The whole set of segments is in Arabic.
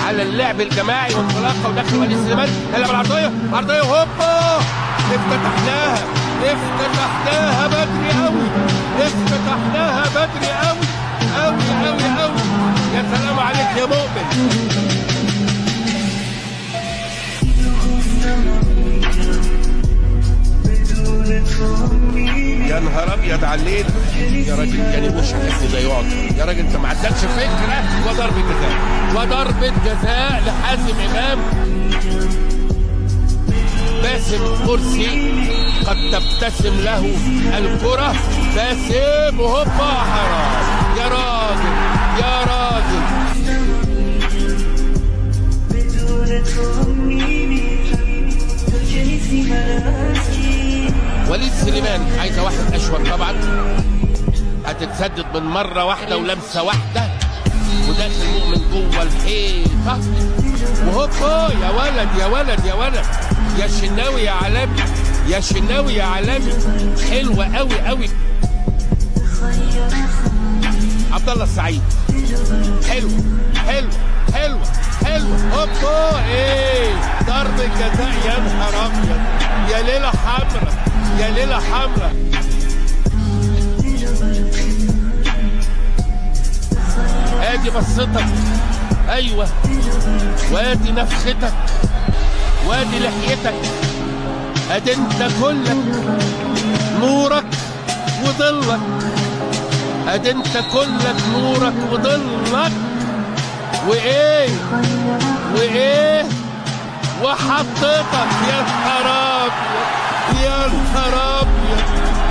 على اللعب الجماعي وانطلاقه ودخل وليد سليمان. يلا بالعرضيه، عرضيه هوبا، افتتحناها بدري قوي، افتتحناها بدري قوي قوي قوي قوي. يا سلام عليك يا مؤمن. يا نهار ابيض على الليل يا راجل، كان وش حسني ده يقعد يا راجل، انت ما عندكش فكره. وضربه جزاء، وضربه جزاء لحازم امام. باسم مرسي قد تبتسم له الكره. باسم وهوبا حرام يا راجل يا راجل. وليد سليمان عايزه واحد اشول طبعا، هتتسدد من مره واحده ولمسه واحده، وداخل مؤمن جوه الحيطه. وهوبا يا ولد يا ولد يا ولد يا شناوي يا عالمي، يا شناوي يا عالمي. حلوه قوي قوي. عبد الله السعيد حلو حلو حلو حلو. هوبا ايه ضربه جزاء. يا نهار ابيض يا ليله حمراء يا ليله حمراء. ادي بصتك، ايوه، وادي نفختك، وادي لحيتك. ادي انت كلك نورك وضلك، ادي انت كلك نورك وضلك. وايه وايه وحطيتك. يا نهار ابيض يا نهار ابيض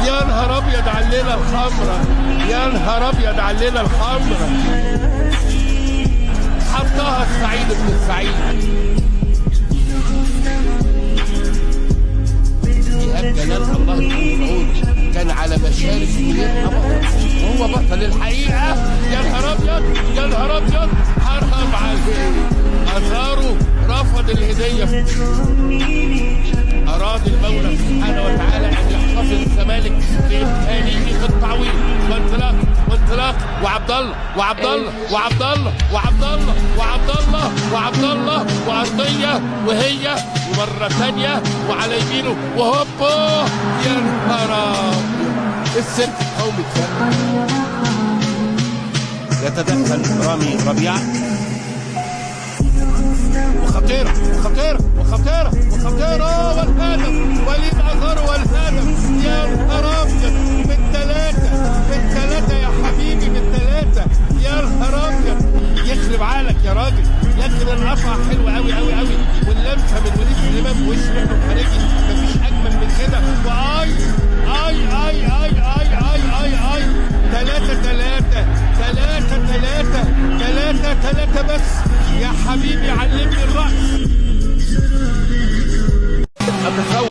يا نهار ابيض على الليله الحمراء، يا نهار ابيض على الليله الحمراء. حطها السعيد بن السعيد. ايهاب جلال الله يكون كان على مشارف ويبقى بطل، وهو بطل الحقيقه. يا نهار ابيض يا نهار ابيض. حرام عليه، اثاره رفض الهديه. أراد المولى سبحانه وتعالى أن يحتفظ الزمالك بإمكانيه في التعويض. وانطلاق وانطلاق وعبد الله وعبد الله وعبد الله وعبد الله وعبد الله وعبد الله وأرضية، وهي ومرة ثانية وعلى يمينه وهوبا. يا نهار أبيض. السيرك القومي اتفرق. يتدخل رامي ربيعة، وخطيرة وخطيرة وخطيرة وخطيرة، والهدف وليد أزارو والهدف. يا نهار أبيض من ثلاثة يا حبيبي، من ثلاثة. يا نهار أبيض يخرب عقلك يا راجل. لكن القطعة حلوة أوي أوي أوي، واللمسة من وليد سليمان بوش منه خارجي، مفيش أجمل من كده. وآي آي آي آي آي آي آي آي. ثلاثة بس يا حبيبي، علمني الرأس.